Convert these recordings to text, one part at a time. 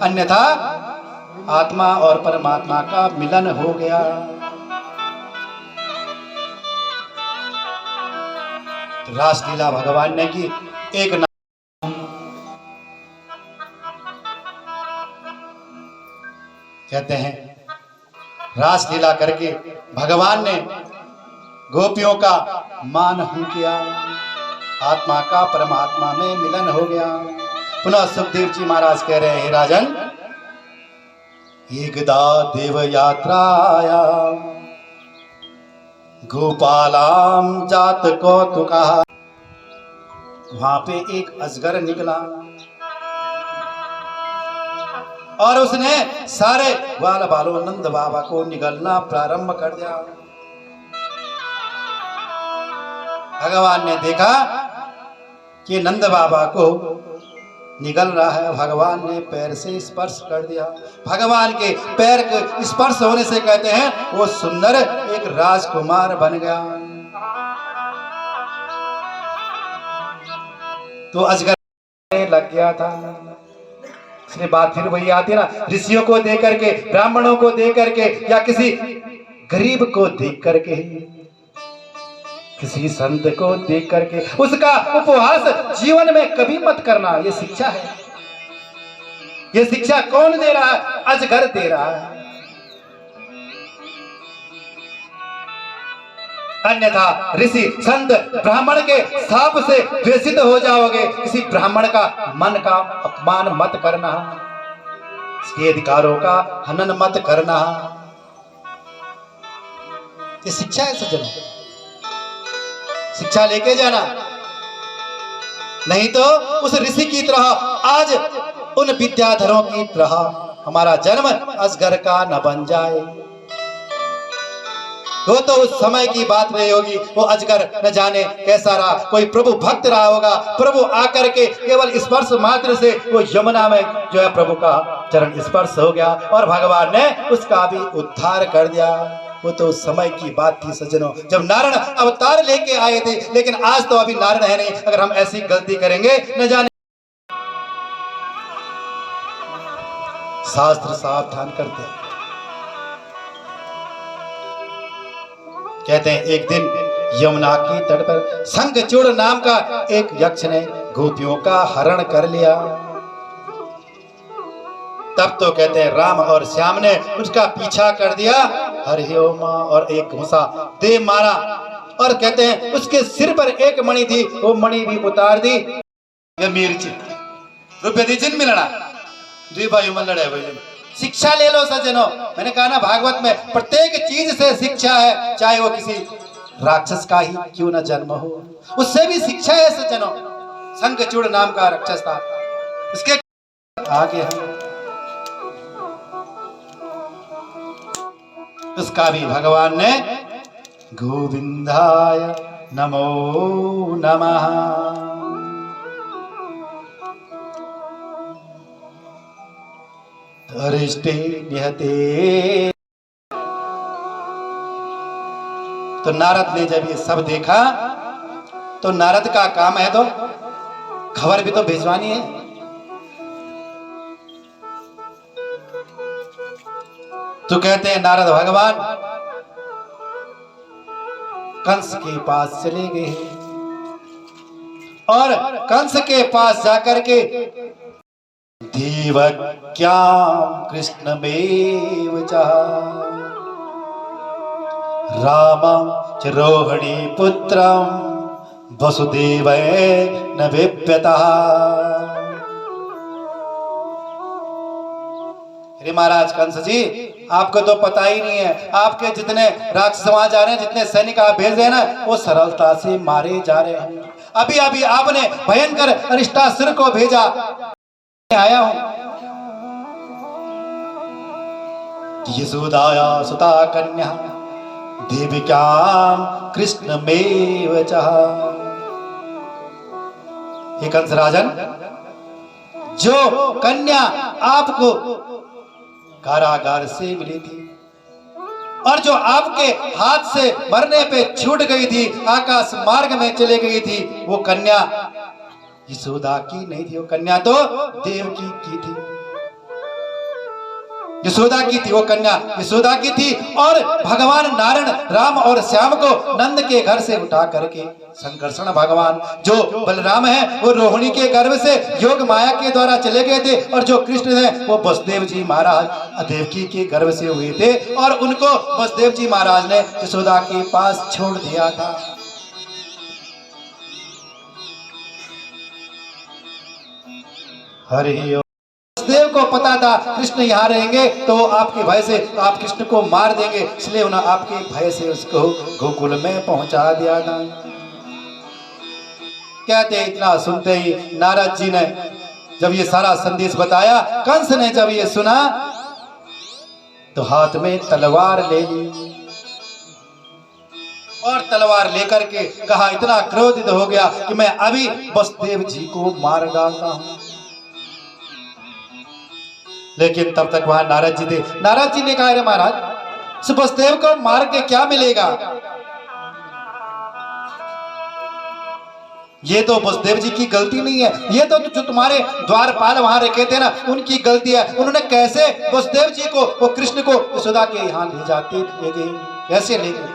अन्यथा आत्मा और परमात्मा का मिलन हो गया। रासलीला भगवान ने की। एक कहते हैं रासलीला करके भगवान ने गोपियों का मान हूं किया, आत्मा का परमात्मा में मिलन हो गया। पुनः सुखदेव जी महाराज कह रहे हैं, राजन एकदा देव यात्राया गोपालाम जात कौतुका। वहां पे एक अजगर निकला और उसने सारे ग्वाल बालों नंद बाबा को निगलना प्रारंभ कर दिया। भगवान ने देखा कि नंद बाबा को निगल रहा है। भगवान ने पैर से स्पर्श कर दिया। भगवान के पैर के स्पर्श होने से कहते हैं वो सुंदर एक राजकुमार बन गया। तो अजगर लग गया था। इसलिए बात फिर वही आती है ना, ऋषियों को देख करके, ब्राह्मणों को देख करके, या किसी गरीब को देख करके, किसी संत को देख करके उसका उपहास जीवन में कभी मत करना। ये शिक्षा है। ये शिक्षा कौन दे रहा है? अजगर दे रहा है। अन्यथा ऋषि संत ब्राह्मण के शाप से द्वेषित हो जाओगे। किसी ब्राह्मण का मन का अपमान मत करना, इसके अधिकारों का हनन मत करना। ये शिक्षा है सज्जनों। शिक्षा लेके जाना, नहीं तो उस ऋषि की तरह, आज उन विद्याधरों की तरह हमारा जन्म अजगर का न बन जाए। वो तो उस समय की बात नहीं होगी। वो अजगर न जाने कैसा रहा, कोई प्रभु भक्त रहा होगा। प्रभु आकर के केवल स्पर्श मात्र से वो यमुना में जो है प्रभु का चरण स्पर्श हो गया और भगवान ने उसका भी उद्धार कर दिया। वो तो उस समय की बात थी सज्जनों, जब नारायण अवतार लेके आए थे। लेकिन आज तो अभी नारायण है नहीं। अगर हम ऐसी गलती करेंगे, न जाने। शास्त्र सावधान करते हैं। कहते हैं एक दिन यमुना की तट पर शंखचूड़ नाम का एक यक्ष ने गोपियों का हरण कर लिया। तब तो कहते हैं राम और श्याम ने उसका पीछा कर दिया। हरि ओम और एक घुसा दे मारा। और कहते हैं उसके सिर पर एक मणि थी, वो मणि भी उतार दी। रुपये दी जिन मिलना लड़े। शिक्षा ले लो सज्जनों। मैंने कहा ना, भागवत में प्रत्येक चीज से शिक्षा है। चाहे वो किसी राक्षस का ही क्यों न जन्म हो, उससे भी शिक्षा है सज्जनों। शंखचूड़ नाम का राक्षस था, उसके आगे उसका भी भगवान ने गोविंदाय नमो नमः। अरिष्टे निहते। तो नारद ने जब ये सब देखा तो नारद का काम है तो खबर भी तो भिजवानी है। तो कहते हैं नारद भगवान कंस के पास चले गए और कंस के पास जाकर के देवक्याम कृष्णमेव च रामं च रोहिणी पुत्रं वसुदेवेन विप्यतः। अरे महाराज कंस जी, आपको तो पता ही नहीं है, आपके जितने राक्षस वहां जा रहे हैं, जितने सैनिक आप भेज रहे हैं ना, वो सरलता से मारे जा रहे हैं। अभी अभी आपने भयंकर अरिष्टासुर को भेजा, आया हूं। यशोदाया सुता कन्या देविकाम कृष्णमेव च। हे कंस राजन, जो कन्या आपको कारागार से मिली थी और जो आपके हाथ से मरने पे छूट गई थी, आकाश मार्ग में चले गई थी, वो कन्या यशोदा की नहीं थी, वो कन्या तो देवकी की थी। यशोदा की थी, वो कन्या यशोदा की थी। और भगवान नारायण राम और श्याम को नंद के घर से उठा करके संकर्षण भगवान जो बलराम है वो रोहिणी के गर्भ से योग माया के द्वारा चले गए थे, और जो कृष्ण है वो वसुदेव जी महाराज देवकी के गर्भ से हुए थे, और उनको वसुदेव जी महाराज ने यशोदा के पास छोड़ दिया था। हरि वसुदेव को पता था कृष्ण यहाँ रहेंगे तो वो आपके भय से आप कृष्ण को मार देंगे, इसलिए उन्होंने आपके भय से उसको गोकुल में पहुंचा दिया था। कहते इतना सुनते ही नारद जी ने जब ये सारा संदेश बताया, कंस ने जब ये सुना तो हाथ में तलवार ले ली और तलवार लेकर के कहा, इतना क्रोधित हो गया कि मैं अभी वसुदेव जी को मार डालता हूं। लेकिन तब तक वहां नारद जी थे। नारद जी ने कहा, अरे महाराज वसुदेव को मार के क्या मिलेगा, ये तो वसुदेव जी की गलती नहीं है, ये तो जो तुम्हारे द्वारपाल वहां रखे थे ना उनकी गलती है। उन्होंने कैसे वसुदेव जी को वो कृष्ण को यशोदा के यहाँ ले जाते, कैसे ले गए,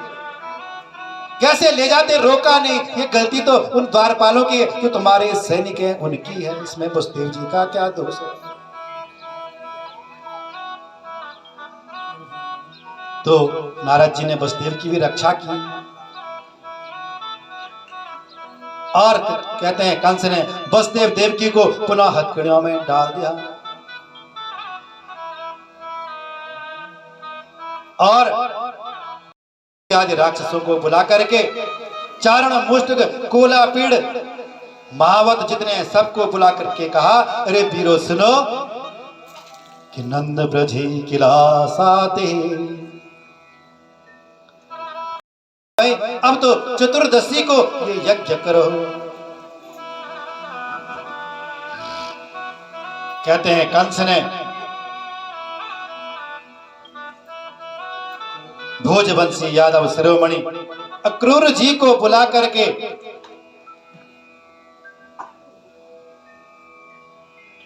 कैसे ले जाते, रोका नहीं। ये गलती तो उन द्वारपालों की, जो तुम्हारे सैनिक हैं उनकी है, इसमें वसुदेव जी का क्या दोष है। तो नारद जी ने वसुदेव की भी रक्षा की, और कहते हैं कंस ने वसुदेव देवकी को पुनः हथकड़ियों में डाल दिया, और आदि राक्षसों को बुला करके चारण मुष्टक कोला पीड़ महावत जितने सबको बुला करके कहा, अरे वीरो सुनो कि नंद ब्रजी किला साते, अब तो चतुर्दशी को ये यज्ञ करो। कहते हैं कंस ने भोजवंशी यादव शिरोमणि अक्रूर जी को बुला करके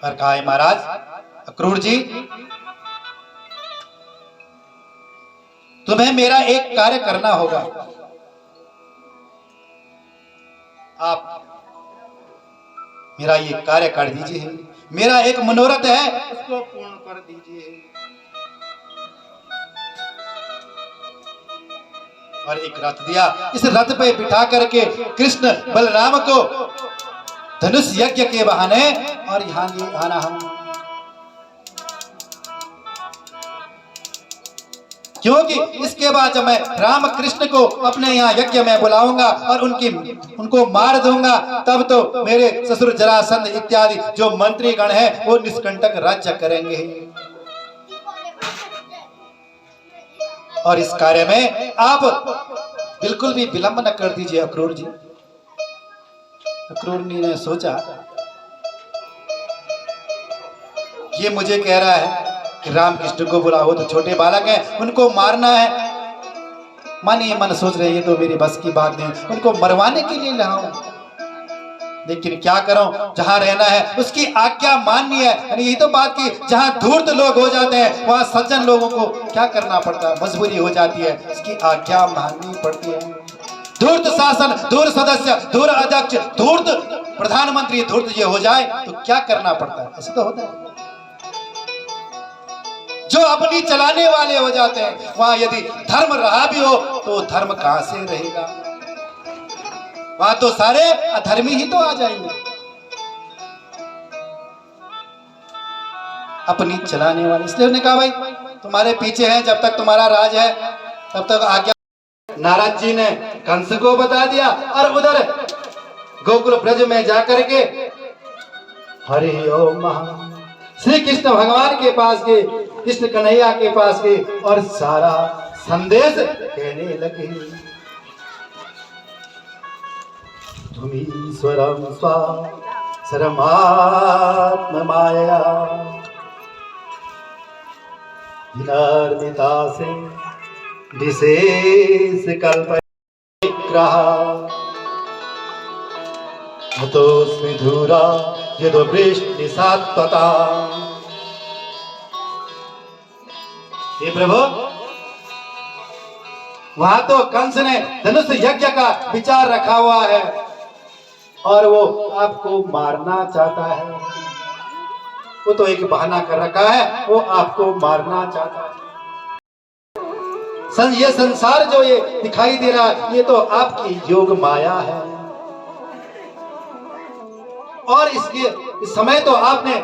और कहा, महाराज अक्रूर जी तुम्हें मेरा एक कार्य करना होगा, आप मेरा ये कार्य कर दीजिए, मेरा एक मनोरथ है उसको पूर्ण कर दीजिए। और एक रथ दिया, इस रथ पे बिठा करके कृष्ण बलराम को धनुष यज्ञ के बहाने और यहाँ ये आना हम, क्योंकि इसके बाद जब मैं राम कृष्ण को अपने यहाँ यज्ञ में बुलाऊंगा और उनको मार दूंगा, तब तो मेरे ससुर जरासंध इत्यादि जो मंत्री गण हैं वो निष्कंटक राज्य करेंगे। और इस कार्य में आप बिल्कुल भी विलंब न कर दीजिए अक्रूर जी। अक्रूर ने सोचा ये मुझे कह रहा है कि राम कृष्ण को बुलाओ, वो तो छोटे बालक हैं, उनको मारना है। मन ही मन सोच रहे ये तो मेरी बस की बात नहीं, उनको मरवाने के लिए लाऊं, लेकिन क्या करूं, जहां रहना है उसकी आज्ञा माननी है। यही तो बात की, जहां धूर्त लोग हो जाते हैं वहां सज्जन लोगों को क्या करना पड़ता है, मजबूरी हो जाती है, उसकी आज्ञा माननी पड़ती है। धूर्त शासन, धूर्त सदस्य, धूर्त अध्यक्ष, धूर्त प्रधानमंत्री धूर्त ये हो जाए तो क्या करना पड़ता है, ऐसे तो होता है। जो अपनी चलाने वाले हो जाते हैं वहां यदि धर्म रहा भी हो तो धर्म कहां से रहेगा, वहां तो सारे अधर्मी ही तो आ जाएंगे। अपनी चलाने वाले, इसलिए उन्होंने कहा भाई तुम्हारे पीछे हैं, जब तक तुम्हारा राज है तब तक आज्ञा। नारद जी ने कंस को बता दिया और उधर गोकुल ब्रज में जाकर के हरि ओम श्री कृष्ण भगवान के पास गए, कृष्ण कन्हैया के पास गए और सारा संदेश कहने लगे। तुमीश्वरम स्वा सर्वमात्म माया विनर्मिता से विशेष कल्प हतोस्मि धूरा यदो वृष्टि सात्वता हे प्रभु, वहां तो कंस ने धनुष यज्ञ का विचार रखा हुआ है और वो आपको मारना चाहता है। वो तो एक बहाना कर रखा है, वो आपको मारना चाहता है। ये संसार जो ये दिखाई दे रहा है, ये तो आपकी योग माया है। और इस समय तो आपने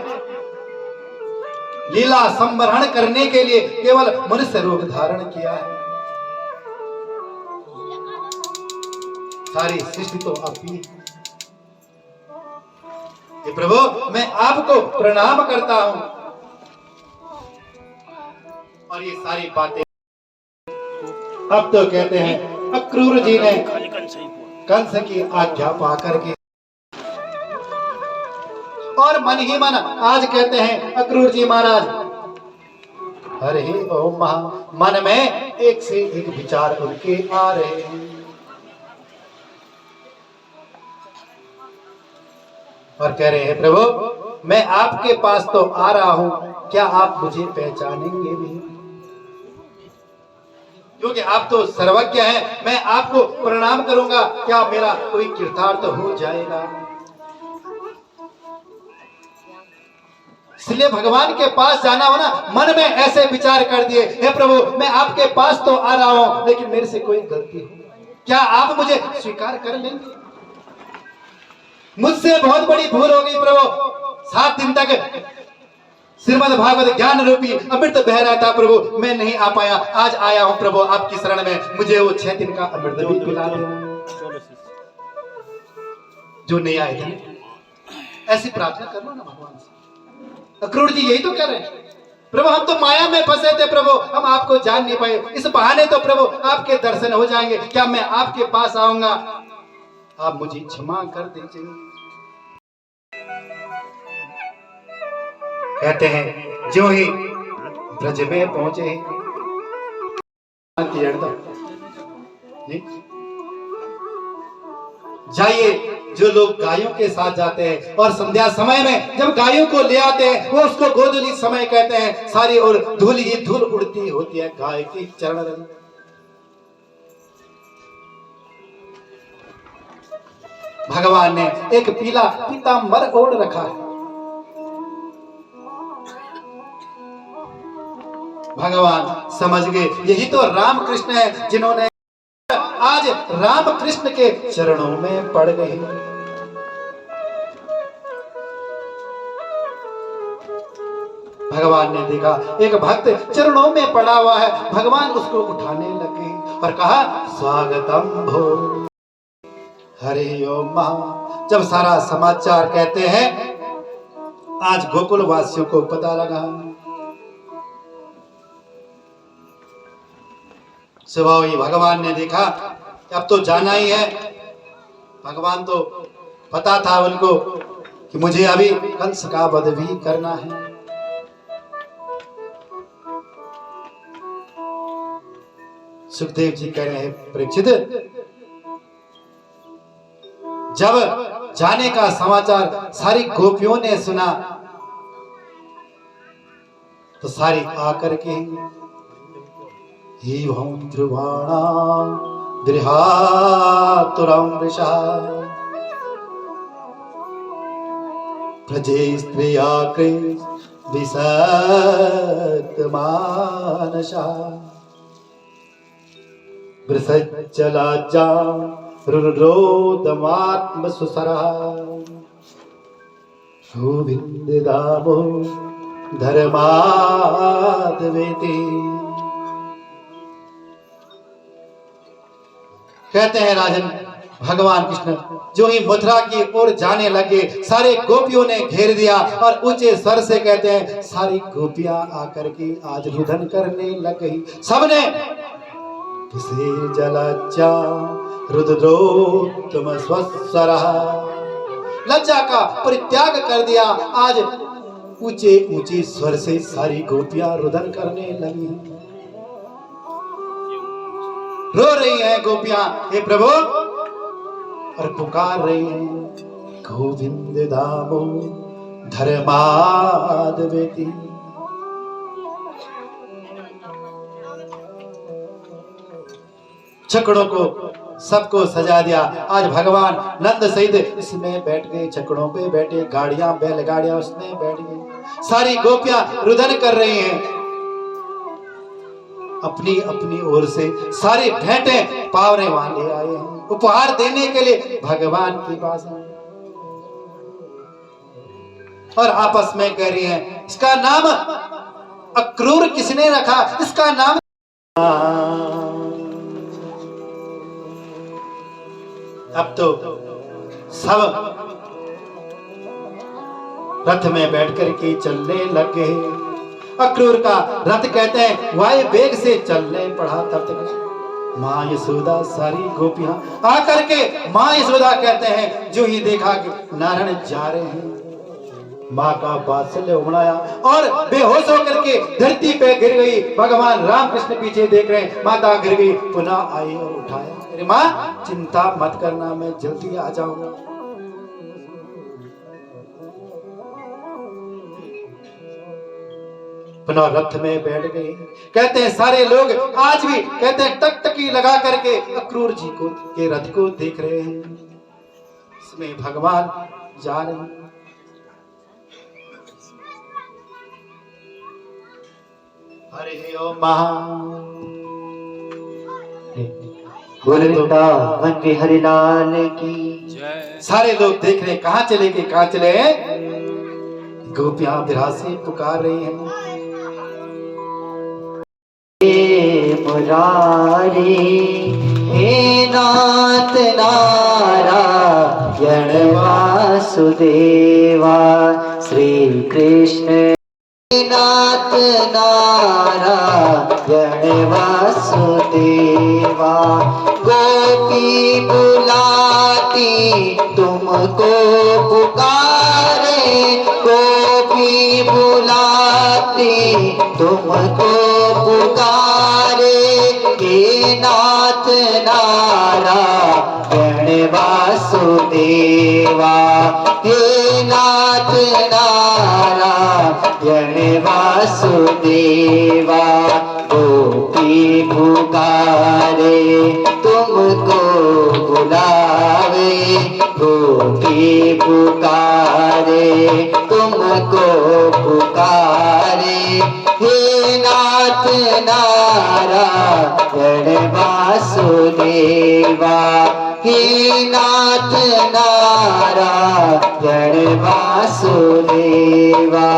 लीला संवरण करने के लिए केवल मनुष्य रूप धारण किया है। सारी सृष्टि तो आपकी। हे प्रभु, मैं आपको प्रणाम करता हूं। और ये सारी बातें अब तो कहते हैं अक्रूर जी ने कंस की आज्ञा पाकर के, और मन ही मन आज कहते हैं अक्रूर जी महाराज, हरे ओम महा, मन में एक से एक विचार उनके आ रहे हैं और कह रहे हैं प्रभु, मैं आपके पास तो आ रहा हूं, क्या आप मुझे पहचानेंगे भी? क्योंकि आप तो सर्वज्ञ हैं, मैं आपको प्रणाम करूंगा, क्या मेरा कोई कृतार्थ हो जाएगा? इसलिए भगवान के पास जाना हो ना, मन में ऐसे विचार कर दिए, हे प्रभु, मैं आपके पास तो आ रहा हूं, लेकिन मेरे से कोई गलती हो, क्या आप मुझे स्वीकार कर लेंगे? मुझसे बहुत बड़ी भूल हो गई प्रभु। 7 दिन तक श्रीमद् भागवत ज्ञान रूपी अमृत बह रहा था प्रभु, मैं नहीं आ पाया, आज आया हूं प्रभु आपकी शरण में, मुझे वो 6 दिन का अमृत भी पिला देना। जो नहीं आए थे, ऐसी प्रार्थना करना ना भगवान से। अक्रूर जी यही तो कह रहे हैं, प्रभु हम तो माया में फंसे थे प्रभु, हम आपको जान नहीं पाए, इस बहाने तो प्रभु आपके दर्शन हो जाएंगे, क्या मैं आपके पास आऊंगा, आप मुझे क्षमा कर दीजिए। कहते हैं जो ही ब्रज में पहुंचे, जाइए, जो लोग गायों के साथ जाते हैं और संध्या समय में जब गायों को ले आते हैं, वो उसको गोधूली समय कहते हैं, सारी और धूल ही धूल उड़ती होती है गाय की चरण रही। भगवान ने एक पीला पीतांबर ओढ़ रखा है। भगवान समझ गए यही तो राम कृष्ण है, जिन्होंने आज राम कृष्ण के चरणों में पड़ गए। भगवान ने देखा एक भक्त चरणों में पड़ा हुआ है, भगवान उसको उठाने लगे और कहा स्वागतम भो हरे ओम महा। जब सारा समाचार कहते हैं आज गोकुल वासियों को पता लगा, सुबह ही भगवान ने देखा अब तो जाना ही है। भगवान तो पता था उनको कि मुझे अभी कंस का वध भी करना है। सुखदेव जी कह रहे हैं परीक्षित, जब जाने का समाचार सारी गोपियों ने सुना तो सारी आकर के एवं ध्रुवाणा दृहातुरं वृषा प्रजे स्त्रिया विसक्त मानसा वृषज्जलाज्जा रुरोदमात्म सुसरा गोविंददामो धर्माद्वेति। कहते हैं राजन भगवान कृष्ण जो ही मथुरा की ओर जाने लगे, सारे गोपियों ने घेर दिया और ऊंचे स्वर से कहते हैं सारी गोपियां आकर के आज रुदन करने लग गई। सबने किसे जलज्जा रुद्रोत्तम स्वस्वरा, लज्जा का परित्याग कर दिया। आज ऊंचे ऊंचे स्वर से सारी गोपियां रुदन करने लगी, रो रही हैं गोपियां हे प्रभु और पुकार रही हैं गोविंद दामो धर्माद्वेति। छकड़ों को सबको सजा दिया। आज भगवान नंद सहित इसमें बैठ गए, छकड़ों पे बैठे, गाड़ियां बैलगाड़ियां उसमें बैठ गई। सारी गोपियां रुदन कर रही हैं अपनी अपनी ओर से। सारे भेंटे पावरे वाले आए हैं उपहार देने के लिए भगवान के पास और आपस में कह रही हैं इसका नाम अक्रूर किसने रखा, इसका नाम। अब तो सब रथ में बैठकर के चलने लगे। अक्रूर का रथ कहते हैं वायु वेग से चलने पड़ा। तब तक माँ यशोदा सारी गोपियां आकर के माँ यशोदा कहते हैं जो ही देखा कि नारायण जा रहे हैं, माँ का वात्सल्य उमड़ाया और बेहोश होकर के धरती पे गिर गई। भगवान राम कृष्ण पीछे देख रहे हैं, माता गिर गई, पुनः आई और उठाया। अरे माँ चिंता मत करना, मैं जल्दी आ जाऊंगा। पुनः रथ में बैठ गए। कहते हैं सारे लोग आज भी कहते हैं टकटकी लगा करके अक्रूर जी को के रथ को देख रहे हैं। इसमें भगवान जा रहे हैं। हरे ओम वृंदावन बिहारी लाल की जय। सारे लोग देख रहे कहाँ चले गए, कहाँ चले हैं। गोपियां विरह से पुकार रही हैं मुरारी हे नाथ नारायण वासुदेवा श्री कृष्ण नाथ नारायण वासुदेवा। गोपी बुलाती तुमको पुकारे, गोपी बुलाती तुमको पुकारे, हे नाथ नारायण वासुदेवा, हे नाथ नारायण वासुदेवा। गोपी पुकारे तुमको बुलावे, गोपी पुकारे तुमको पुकारे, हे नाथ नारायण वासुदेवा, हे नाथ नारायण वासुदेवा।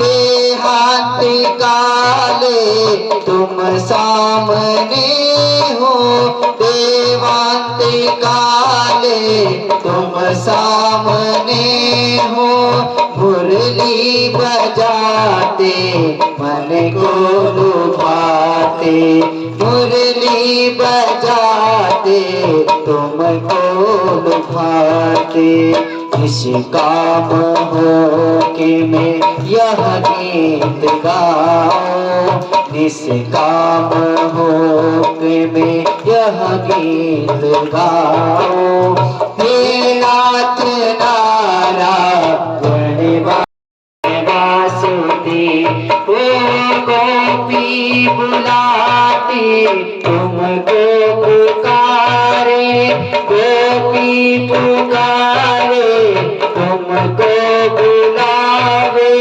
देहांत काले तुम सामने हो, देवांत काले तुम सामने हो, मुरली बजाते मन को लुभाते, मुरली बजाते तुमको लुभाते। निष्काम हो के मैं यह गीत गाऊं, निष्काम हो के मैं यह गीत गाऊं, हे नाथ नारायण वासुदेवा। गोपी बुलाती तुमको पुकारे, गोपी पुकारे तुमको बुलावे,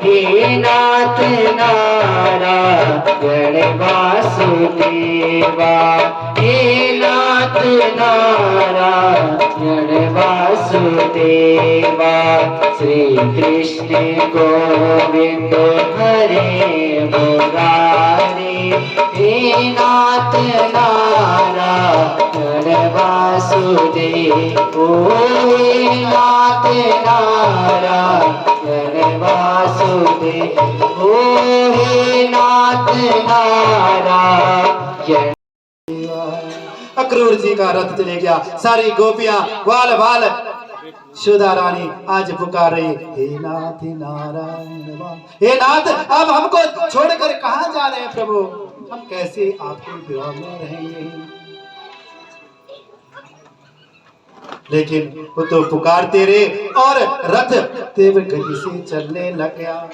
हे नाथ नारायण वासुदेवा, हे नाथ नारायण वासुदेवा। श्री कृष्ण गोविंद हरे मुरारी, हे नाथ नारायण वासुदेव, हे नाथ नारायण वासुदेव, हे नाथ नारायण। अक्रूर जी का रथ चले गया। सारी गोपियां वाल वाल सुधा रानी आज पुकार रही, हे नाथ नारायण वाल, हे नाथ अब हमको छोड़कर कहाँ जा रहे हैं प्रभु, हम कैसे आपके विरह में रहेंगे। लेकिन वो तो पुकारते रहे और रथ तीव्र गति से चलने लग गया।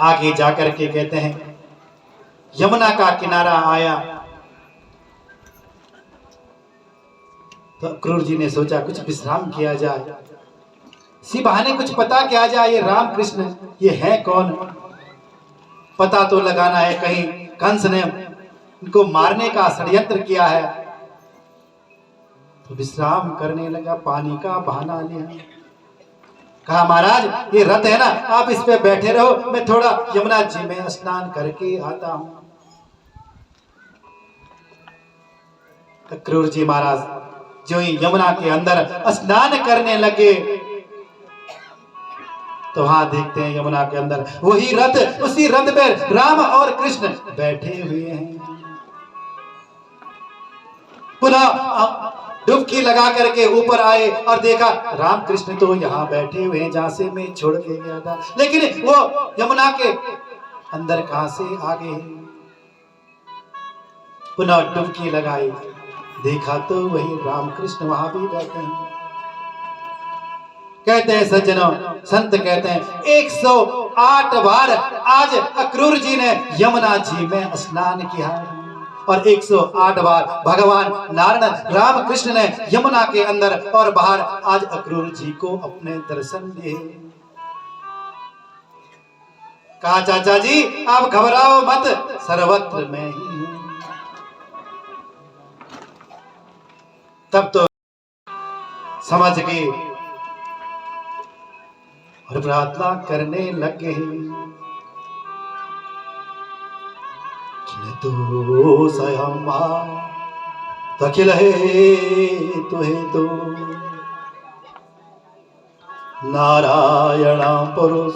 आगे जाकर के कहते हैं यमुना का किनारा आया तो अक्रूर जी ने सोचा कुछ विश्राम किया जाए, इसी बहाने कुछ पता किया जाए ये रामकृष्ण ये है कौन, पता तो लगाना है, कहीं कंस ने इनको मारने का षड्यंत्र किया है। तो विश्राम करने लगा, पानी का बहाना लिया, कहा महाराज ये रथ है ना, आप इस पे बैठे रहो, मैं थोड़ा यमुना जी में स्नान करके आता हूं। अक्रूर जी महाराज जो ही यमुना के अंदर स्नान करने लगे तो वहां देखते हैं यमुना के अंदर वही रथ, उसी रथ पे राम और कृष्ण बैठे हुए हैं। पुनः डुबकी लगा करके ऊपर आए और देखा राम कृष्ण तो यहाँ बैठे हुए हैं जहां से मैं छोड़ के गया था, लेकिन वो यमुना के अंदर कहां से आ गए। पुनः डुबकी लगाई, देखा तो वही रामकृष्ण वहां भी बैठे हैं। कहते हैं सज्जनों, संत कहते हैं 108 बार आज अक्रूर जी ने यमुना जी में स्नान किया और 108 बार भगवान नारायण रामकृष्ण ने यमुना के अंदर और बाहर आज अक्रूर जी को अपने दर्शन दिए। कहा चाचा जी आप घबराओ मत, सर्वत्र मैं ही हूं। तब तो समझ गए और प्रार्थना करने लगे, तो स्वयं तखिल है तुहे तो नारायण पुरुष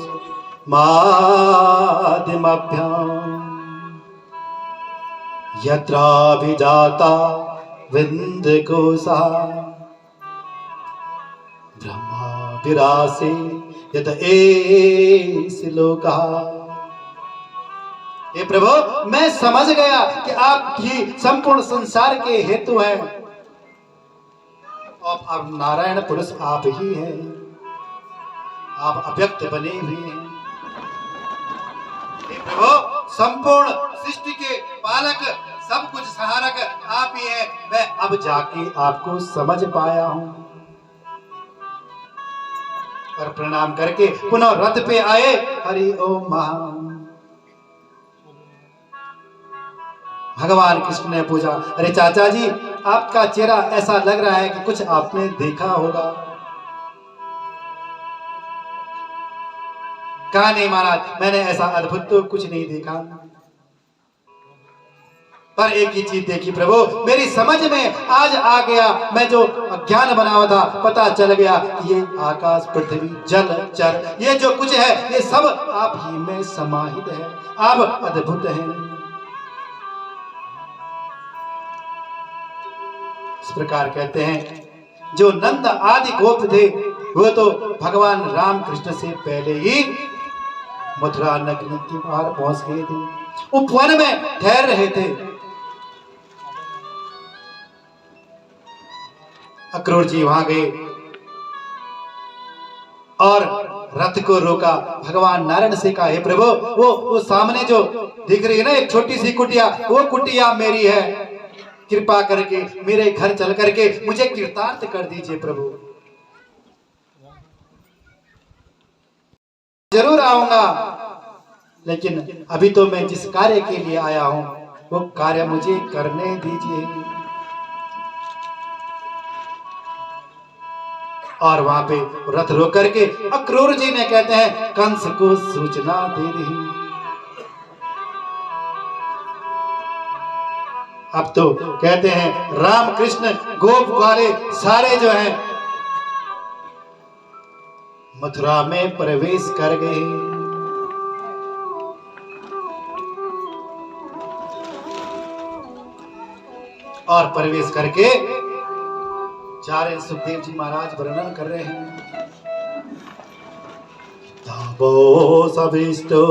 माध्यमभ्याम यत्राभिजाता विंद कोसा ब्रह्मा विरासे यत एस लोका। हे प्रभु मैं समझ गया कि आप ही संपूर्ण संसार के हेतु हैं और आप नारायण पुरुष आप ही हैं, आप अव्यक्त बने हुए हैं। हे प्रभु संपूर्ण सृष्टि के पालक सब कुछ सहारक आप ही हैं, मैं अब जाके आपको समझ पाया हूं। और प्रणाम करके पुनः रथ पे आए, हरि ओम महा। भगवान कृष्ण ने पूछा अरे चाचा जी आपका चेहरा ऐसा लग रहा है कि कुछ आपने देखा होगा। कहा नहीं महाराज मैंने ऐसा अद्भुत तो कुछ नहीं देखा, पर एक ही चीज देखी प्रभु, मेरी समझ में आज आ गया, मैं जो अज्ञान बना हुआ था पता चल गया कि ये आकाश पृथ्वी जल चर ये जो कुछ है ये सब आप ही में समाहित है, आप अद्भुत हैं। इस प्रकार कहते हैं जो नंद आदि गोप थे वो तो भगवान राम कृष्ण से पहले ही मथुरा नगरी के बाहर पहुंच गए थे, उपवन में ठहर रहे थे। अक्रूर जी वहां गए और रथ को रोका, भगवान नारायण से कहा हे प्रभु वो सामने जो दिख रही है ना एक छोटी सी कुटिया, वो कुटिया मेरी है, कृपा करके मेरे घर चल करके मुझे कृतार्थ कर दीजिए प्रभु। जरूर आऊंगा, लेकिन अभी तो मैं जिस कार्य के लिए आया हूं वो कार्य मुझे करने दीजिए। और वहां पे रथ रोक करके अक्रूर जी ने कहते हैं कंस को सूचना दे दी। अब तो कहते हैं राम कृष्ण गोप वाले सारे जो हैं मथुरा में प्रवेश कर गए। और प्रवेश करके जा रहे सुखदेव जी महाराज वर्णन कर रहे हैं तापो सविष्टो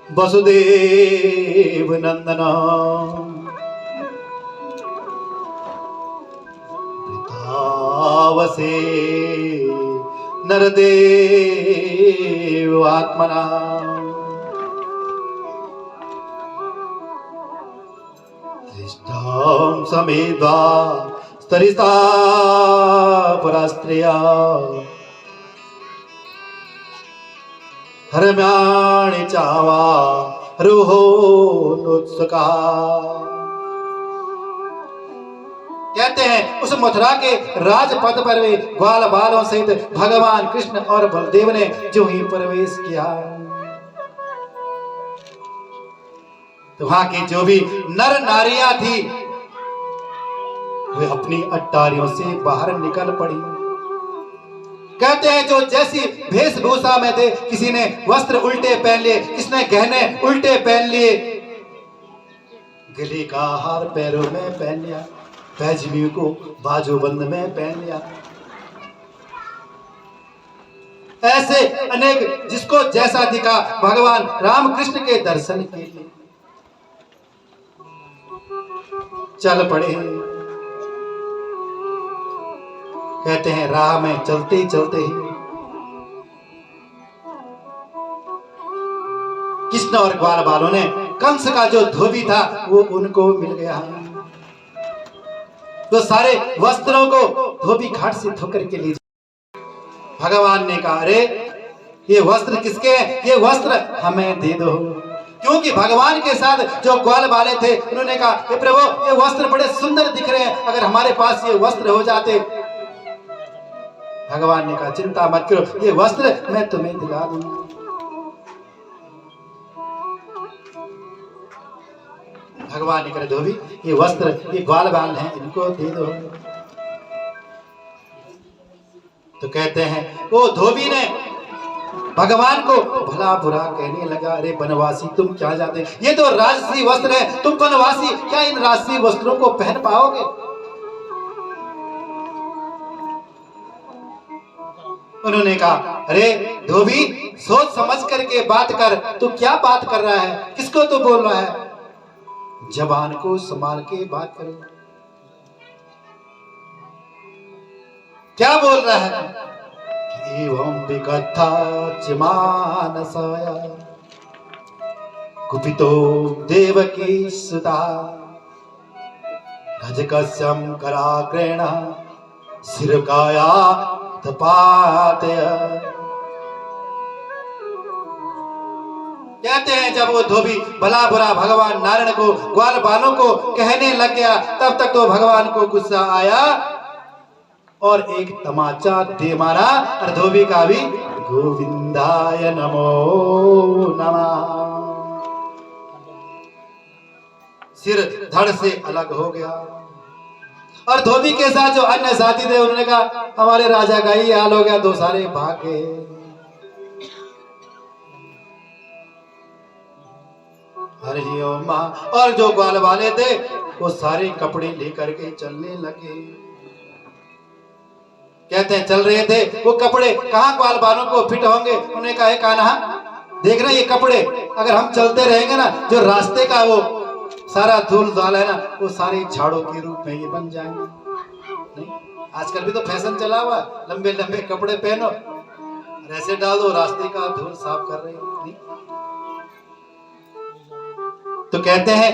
वसुदेव नंदना वृतावसे नरदेव आत्मना समेधा स्तरिता परास्त्रिया हरम्याणि चावा रुहो नुत्सुका। कहते हैं उस मथुरा के राजपथ पर वे ग्वाल बालों सहित भगवान कृष्ण और बलदेव ने जो ही प्रवेश किया, तो वहां की जो भी नर नारियां थी वे अपनी अट्टारियों से बाहर निकल पड़ी। कहते हैं जो जैसी वेशभूषा में थे, किसी ने वस्त्र उल्टे पहन लिए, किसने गहने उल्टे पहन लिए, गले का हार पैरों में पहन लिया, पैजमी को बाजूबंद में पहन लिया। ऐसे अनेक जिसको जैसा दिखा भगवान रामकृष्ण के दर्शन के लिए चल पड़े। कहते हैं राह में चलते ही कृष्ण और ग्वाल बालों ने कंस का जो धोबी था वो उनको मिल गया। तो सारे वस्त्रों को धोबी घाट से धोकर के लिए भगवान ने कहा, अरे ये वस्त्र किसके हैं? ये वस्त्र हमें दे दो। क्योंकि भगवान के साथ जो ग्वाल वाले थे उन्होंने कहा, हे प्रभु ये वस्त्र बड़े सुंदर दिख रहे हैं, अगर हमारे पास ये वस्त्र हो जाते। भगवान ने कहा, चिंता मत करो, ये वस्त्र मैं तुम्हें दिला दूंगा। भगवान ने कहा, धोबी ये वस्त्र ये ग्वाल बाल हैं, इनको दे दो। तो कहते हैं वो धोबी ने भगवान को भला बुरा कहने लगा, अरे बनवासी तुम क्या जाते, ये तो राजसी वस्त्र है, तुम बनवासी क्या इन राजसी वस्त्रों को पहन पाओगे? उन्होंने कहा, अरे धोबी सोच समझ करके बात कर, तू क्या बात कर रहा है, किसको तू बोल रहा है? जबान को संभाल के बात करो। क्या बोल रहा है? एवं विकथा च मानसाया कुपितो देवकी सुता रजकस्यं कराग्रेण शिरकाया तपातय। कहते हैं जब वो धोबी भला बुरा भगवान नारायण को ग्वाल बालों को कहने लग गया, तब तक तो भगवान को गुस्सा आया और एक तमाचा दे मारा और धोबी का भी गोविंदाय नमो नमः सिर धड़ से अलग हो गया। और धोबी के साथ जो अन्य साथी थे उन्होंने कहा, हमारे राजा का ही हाल हो गया, दो सारे भाग गए। हरि ओम। और जो ग्वाल वाले थे वो सारे कपड़े लेकर के चलने लगे। कहते हैं चल रहे थे, वो कपड़े कहां ग्वाल बालों को फिट होंगे। उन्होंने कहा, कान्हा देख रहे ये कपड़े, अगर हम चलते रहेंगे ना, जो रास्ते का वो सारा धूल धाल है ना, वो सारे झाड़ों के रूप में ये बन जाएंगे। नहीं, आजकल भी तो फैशन चला हुआ, लंबे लंबे कपड़े पहनो, ऐसे डाल दो, रास्ते का धूल साफ कर रहे हो। तो कहते हैं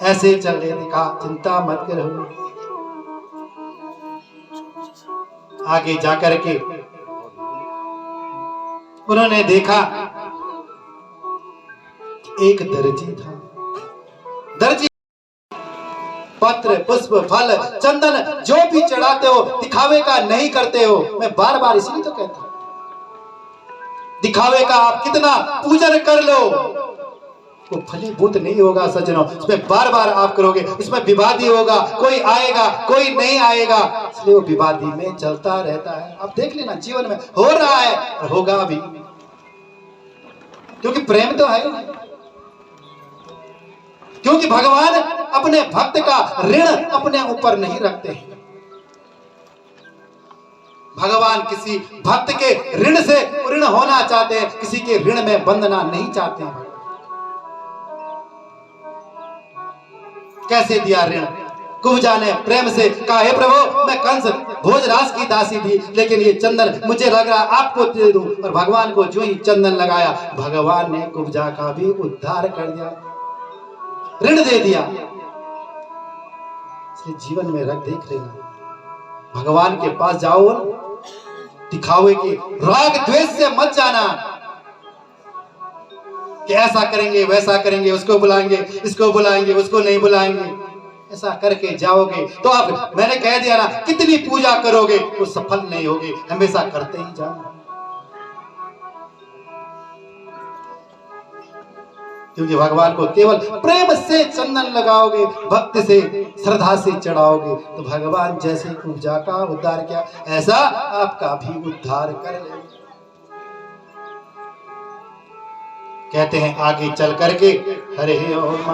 ऐसे चल रहे थे, कहा चिंता मत करो। आगे जाकर के उन्होंने देखा एक दर्जी था। दर्जी पत्र पुष्प फल चंदन जो भी चढ़ाते हो दिखावे का नहीं करते हो। मैं बार बार इसलिए तो कहता हूं, दिखावे का आप कितना पूजन कर लो वो फलीभूत नहीं होगा सज्जनों। इसमें बार बार आप करोगे, इसमें विवादी होगा, कोई आएगा कोई नहीं आएगा, इसलिए वो विवादी में चलता रहता है। आप देख लेना जीवन में हो रहा है और होगा भी, क्योंकि प्रेम तो है, क्योंकि भगवान अपने भक्त का ऋण अपने ऊपर नहीं रखते हैं। भगवान किसी भक्त के ऋण से ऋण होना चाहते हैं, किसी के ऋण में बंधना नहीं चाहते हैं। कैसे दिया ऋण? कुब्जा ने प्रेम से कहा, हे प्रभु मैं कंस भोजराज की दासी थी, लेकिन ये चंदन मुझे लग रहा आपको दे दूं। और भगवान को जो ही चंदन लगाया, भगवान ने कुब्जा का भी उद्धार कर दिया, ऋण दे दिया। ये जीवन में रख देख लेना। भगवान के पास जाओ, दिखावे कि राग द्वेष से मत जाना कि ऐसा करेंगे वैसा करेंगे, उसको बुलाएंगे इसको बुलाएंगे, उसको नहीं बुलाएंगे। ऐसा करके जाओगे तो आप, मैंने कह दिया ना, कितनी पूजा करोगे वो सफल नहीं होगी। हमेशा करते ही जाना, क्योंकि भगवान को केवल प्रेम से चंदन लगाओगे, भक्ति से श्रद्धा से चढ़ाओगे तो भगवान जैसे पूजा का उद्धार किया ऐसा आपका भी उद्धार कर ले। कहते हैं आगे चल करके हरे ओम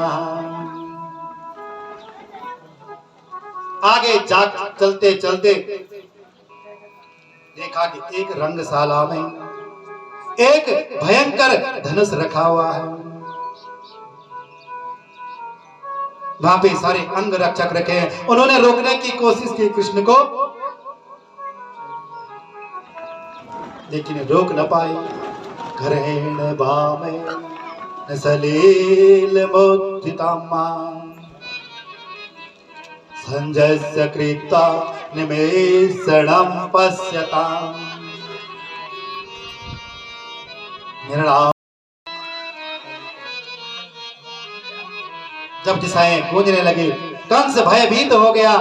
आगे जा चलते चलते देखा कि एक रंगशाला में एक भयंकर धनुष रखा हुआ है। वहां पे सारे अंग रक्षक रखे हैं। उन्होंने रोकने की कोशिश की कृष्ण को, लेकिन रोक न पाए। घरेण भामे सलील मोदितामा संजस्य कृता निमेषणं पश्यताम्। जब दिशाएं गूंजने लगी, कंस भयभीत हो गया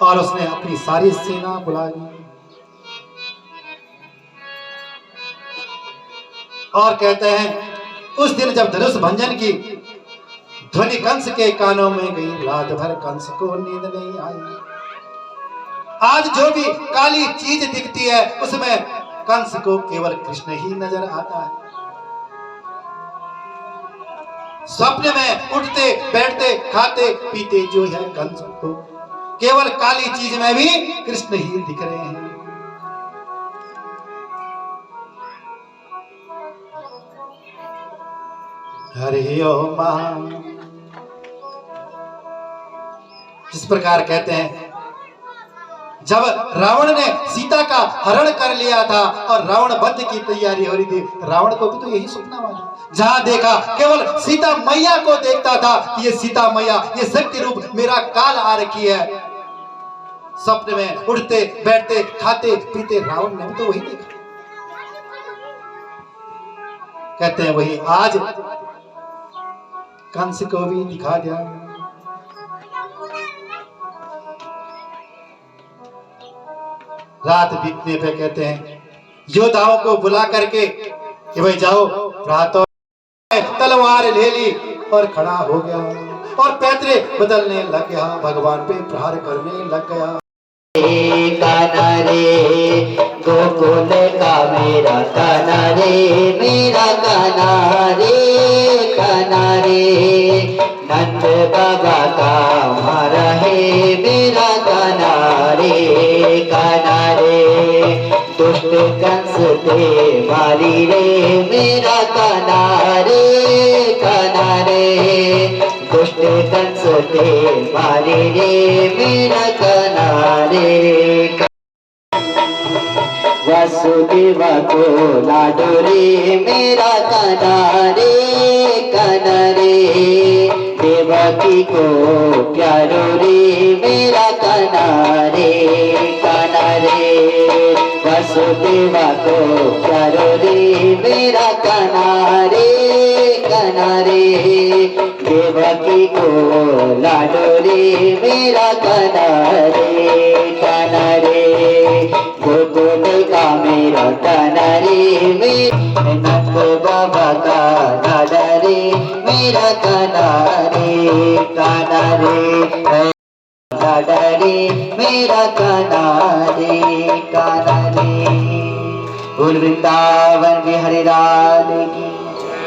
और उसने अपनी सारी सेना बुला ली और कहते हैं उस दिन जब धनुष भंजन की ध्वनि कंस के कानों में गई, रात भर कंस को नींद नहीं आई। आज जो भी काली चीज दिखती है उसमें कंस को केवल कृष्ण ही नजर आता है। स्वप्न में उठते बैठते खाते पीते जो है कंस को केवल काली चीज में भी कृष्ण ही दिख रहे हैं। हरि ओम। जिस प्रकार कहते हैं जब रावण ने सीता का हरण कर लिया था और रावण वध की तैयारी हो रही थी, रावण को भी तो यही सपना हुआ, जहां देखा केवल सीता मैया को देखता था कि ये सीता मैया, ये शक्ति रूप मेरा काल आ रखी है। स्वप्न में उठते बैठते खाते पीते रावण ने भी तो वही देखा। कहते हैं वही आज कंस को भी दिखा दिया। रात बीतने पे कहते हैं योद्धाओं को बुला करके कि भाई जाओ, रातों तलवार ले ली और खड़ा हो गया और पैतरे बदलने लग गया, भगवान पे प्रहार करने लग गया। काना रे गोकुल का मेरा काना रे, मेरा काना रे, काना रे नंद बाबा का हमारा है, मेरा काना रे, काना रे दुष्ट कंस दे मारी रे, मेरा काना रे, काना रे दुष्ट कंस दे मारी रे, मेरा काना रे। वसुदेवा को लाडो रे, मेरा काना रे, काना रे देवकी को प्यारो रे, मेरा काना रे, काना रे वसुदेवा को प्यारो रे, मेरा काना रे, काना रे देवकी को लाडो रे, मेरा काना रे, काना रे गोकुल का मेरा काना रे, नंद बाबा का दादा रे, मेरा काना रे, काना रे दादा रे, मेरा काना रे, काना रे। बोल वृंदावन बिहारी लाल की,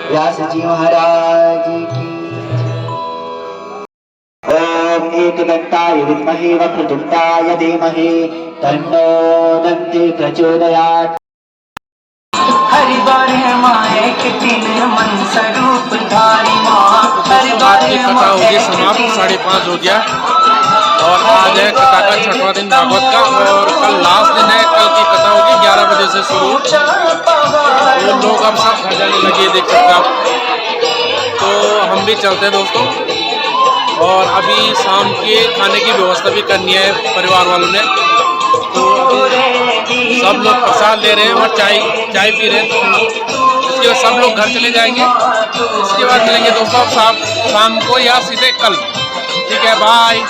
व्यास जी महाराज की। ओम एकदंताय विद्महे वक्रतुंडाय धीमहि तन्नो दन्ति प्रचोदयात्। हरिद्वार है माए के तीन मन स्वरूप धारी माँ, हरिद्वार है कथा होगी समाप्त, 5:30 हो गया और आज है कथा का 6वां दिन भागवत का और कल लास्ट दिन है। कल की कथा होगी 11 बजे से शुरू। तो लोग अब सब आ जाने लगे, देख सकते आप। तो हम भी चलते हैं दोस्तों और अभी शाम के खाने की व्यवस्था भी करनी है परिवार वालों ने। तो अभी सब लोग प्रसाद ले रहे हैं और चाय पी रहे हैं। इसके बाद सब लोग घर चले जाएंगे। इसके बाद मिलेंगे दोस्तों शाम को या सीधे कल। ठीक है, बाय।